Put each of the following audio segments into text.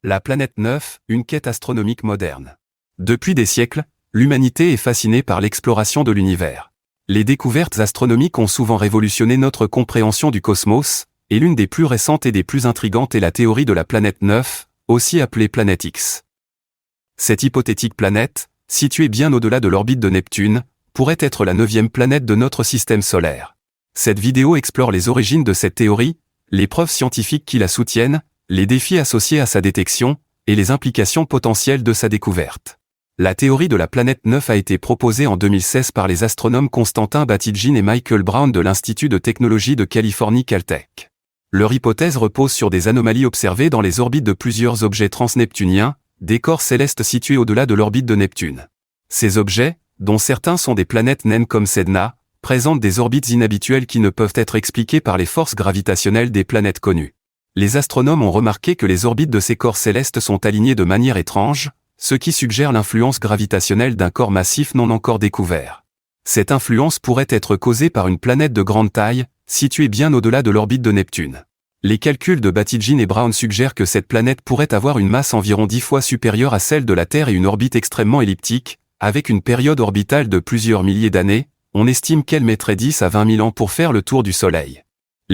La planète 9, une quête astronomique moderne. Depuis des siècles, l'humanité est fascinée par l'exploration de l'univers. Les découvertes astronomiques ont souvent révolutionné notre compréhension du cosmos, et l'une des plus récentes et des plus intrigantes est la théorie de la planète 9, aussi appelée planète X. Cette hypothétique planète, située bien au-delà de l'orbite de Neptune, pourrait être la 9e planète de notre système solaire. Cette vidéo explore les origines de cette théorie, les preuves scientifiques qui la soutiennent, les défis associés à sa détection, et les implications potentielles de sa découverte. La théorie de la planète 9 a été proposée en 2016 par les astronomes Konstantin Batygin et Michael Brown de l'Institut de technologie de Californie Caltech. Leur hypothèse repose sur des anomalies observées dans les orbites de plusieurs objets transneptuniens, des corps célestes situés au-delà de l'orbite de Neptune. Ces objets, dont certains sont des planètes naines comme Sedna, présentent des orbites inhabituelles qui ne peuvent être expliquées par les forces gravitationnelles des planètes connues. Les astronomes ont remarqué que les orbites de ces corps célestes sont alignées de manière étrange, ce qui suggère l'influence gravitationnelle d'un corps massif non encore découvert. Cette influence pourrait être causée par une planète de grande taille, située bien au-delà de l'orbite de Neptune. Les calculs de Batygin et Brown suggèrent que cette planète pourrait avoir une masse environ 10 fois supérieure à celle de la Terre et une orbite extrêmement elliptique, avec une période orbitale de plusieurs milliers d'années. On estime qu'elle mettrait 10 à 20 000 ans pour faire le tour du Soleil.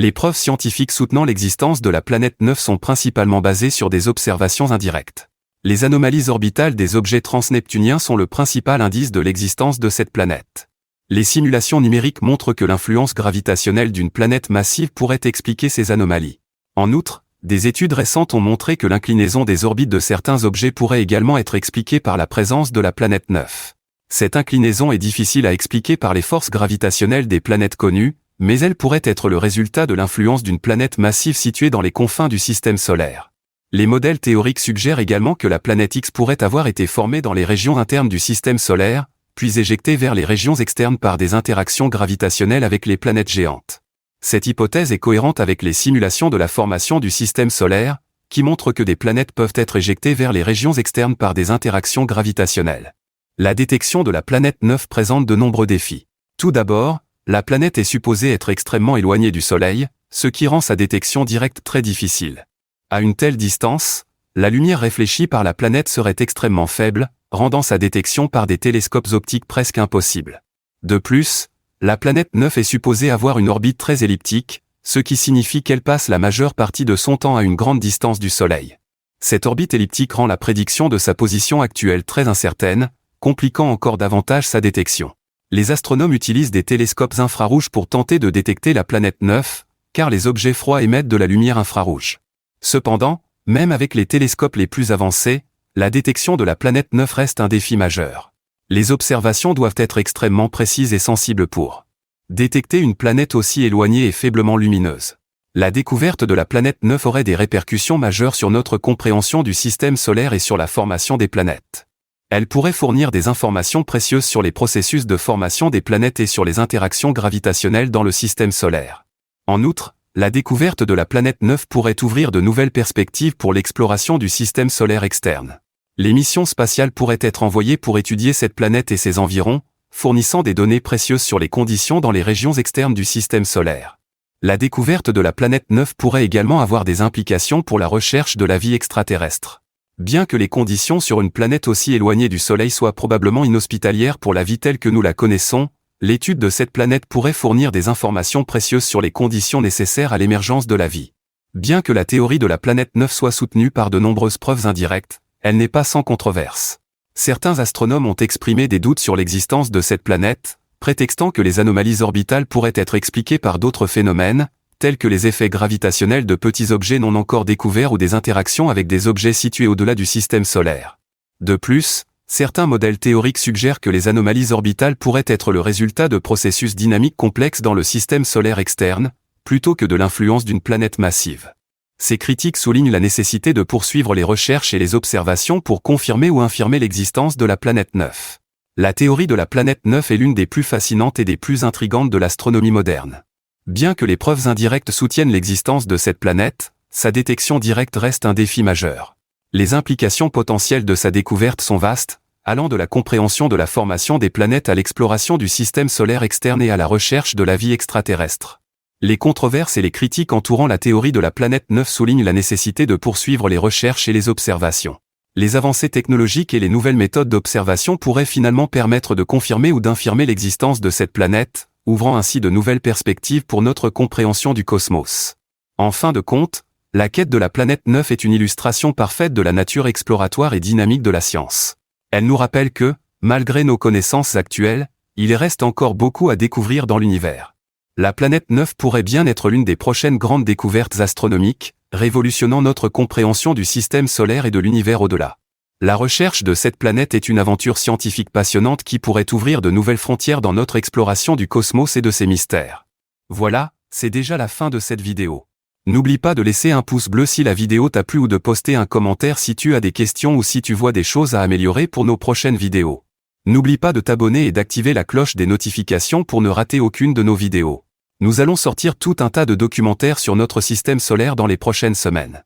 Les preuves scientifiques soutenant l'existence de la planète 9 sont principalement basées sur des observations indirectes. Les anomalies orbitales des objets transneptuniens sont le principal indice de l'existence de cette planète. Les simulations numériques montrent que l'influence gravitationnelle d'une planète massive pourrait expliquer ces anomalies. En outre, des études récentes ont montré que l'inclinaison des orbites de certains objets pourrait également être expliquée par la présence de la planète 9. Cette inclinaison est difficile à expliquer par les forces gravitationnelles des planètes connues, mais elle pourrait être le résultat de l'influence d'une planète massive située dans les confins du système solaire. Les modèles théoriques suggèrent également que la planète X pourrait avoir été formée dans les régions internes du système solaire, puis éjectée vers les régions externes par des interactions gravitationnelles avec les planètes géantes. Cette hypothèse est cohérente avec les simulations de la formation du système solaire, qui montrent que des planètes peuvent être éjectées vers les régions externes par des interactions gravitationnelles. La détection de la planète 9 présente de nombreux défis. Tout d'abord, la planète est supposée être extrêmement éloignée du Soleil, ce qui rend sa détection directe très difficile. À une telle distance, la lumière réfléchie par la planète serait extrêmement faible, rendant sa détection par des télescopes optiques presque impossible. De plus, la planète 9 est supposée avoir une orbite très elliptique, ce qui signifie qu'elle passe la majeure partie de son temps à une grande distance du Soleil. Cette orbite elliptique rend la prédiction de sa position actuelle très incertaine, compliquant encore davantage sa détection. Les astronomes utilisent des télescopes infrarouges pour tenter de détecter la planète 9, car les objets froids émettent de la lumière infrarouge. Cependant, même avec les télescopes les plus avancés, la détection de la planète 9 reste un défi majeur. Les observations doivent être extrêmement précises et sensibles pour détecter une planète aussi éloignée et faiblement lumineuse. La découverte de la planète 9 aurait des répercussions majeures sur notre compréhension du système solaire et sur la formation des planètes. Elle pourrait fournir des informations précieuses sur les processus de formation des planètes et sur les interactions gravitationnelles dans le système solaire. En outre, la découverte de la planète 9 pourrait ouvrir de nouvelles perspectives pour l'exploration du système solaire externe. Les missions spatiales pourraient être envoyées pour étudier cette planète et ses environs, fournissant des données précieuses sur les conditions dans les régions externes du système solaire. La découverte de la planète 9 pourrait également avoir des implications pour la recherche de la vie extraterrestre. Bien que les conditions sur une planète aussi éloignée du Soleil soient probablement inhospitalières pour la vie telle que nous la connaissons, l'étude de cette planète pourrait fournir des informations précieuses sur les conditions nécessaires à l'émergence de la vie. Bien que la théorie de la planète 9 soit soutenue par de nombreuses preuves indirectes, elle n'est pas sans controverse. Certains astronomes ont exprimé des doutes sur l'existence de cette planète, prétextant que les anomalies orbitales pourraient être expliquées par d'autres phénomènes, tels que les effets gravitationnels de petits objets non encore découverts ou des interactions avec des objets situés au-delà du système solaire. De plus, certains modèles théoriques suggèrent que les anomalies orbitales pourraient être le résultat de processus dynamiques complexes dans le système solaire externe, plutôt que de l'influence d'une planète massive. Ces critiques soulignent la nécessité de poursuivre les recherches et les observations pour confirmer ou infirmer l'existence de la planète 9. La théorie de la planète 9 est l'une des plus fascinantes et des plus intrigantes de l'astronomie moderne. Bien que les preuves indirectes soutiennent l'existence de cette planète, sa détection directe reste un défi majeur. Les implications potentielles de sa découverte sont vastes, allant de la compréhension de la formation des planètes à l'exploration du système solaire externe et à la recherche de la vie extraterrestre. Les controverses et les critiques entourant la théorie de la planète 9 soulignent la nécessité de poursuivre les recherches et les observations. Les avancées technologiques et les nouvelles méthodes d'observation pourraient finalement permettre de confirmer ou d'infirmer l'existence de cette planète, ouvrant ainsi de nouvelles perspectives pour notre compréhension du cosmos. En fin de compte, la quête de la planète 9 est une illustration parfaite de la nature exploratoire et dynamique de la science. Elle nous rappelle que, malgré nos connaissances actuelles, il reste encore beaucoup à découvrir dans l'univers. La planète 9 pourrait bien être l'une des prochaines grandes découvertes astronomiques, révolutionnant notre compréhension du système solaire et de l'univers au-delà. La recherche de cette planète est une aventure scientifique passionnante qui pourrait ouvrir de nouvelles frontières dans notre exploration du cosmos et de ses mystères. Voilà, c'est déjà la fin de cette vidéo. N'oublie pas de laisser un pouce bleu si la vidéo t'a plu ou de poster un commentaire si tu as des questions ou si tu vois des choses à améliorer pour nos prochaines vidéos. N'oublie pas de t'abonner et d'activer la cloche des notifications pour ne rater aucune de nos vidéos. Nous allons sortir tout un tas de documentaires sur notre système solaire dans les prochaines semaines.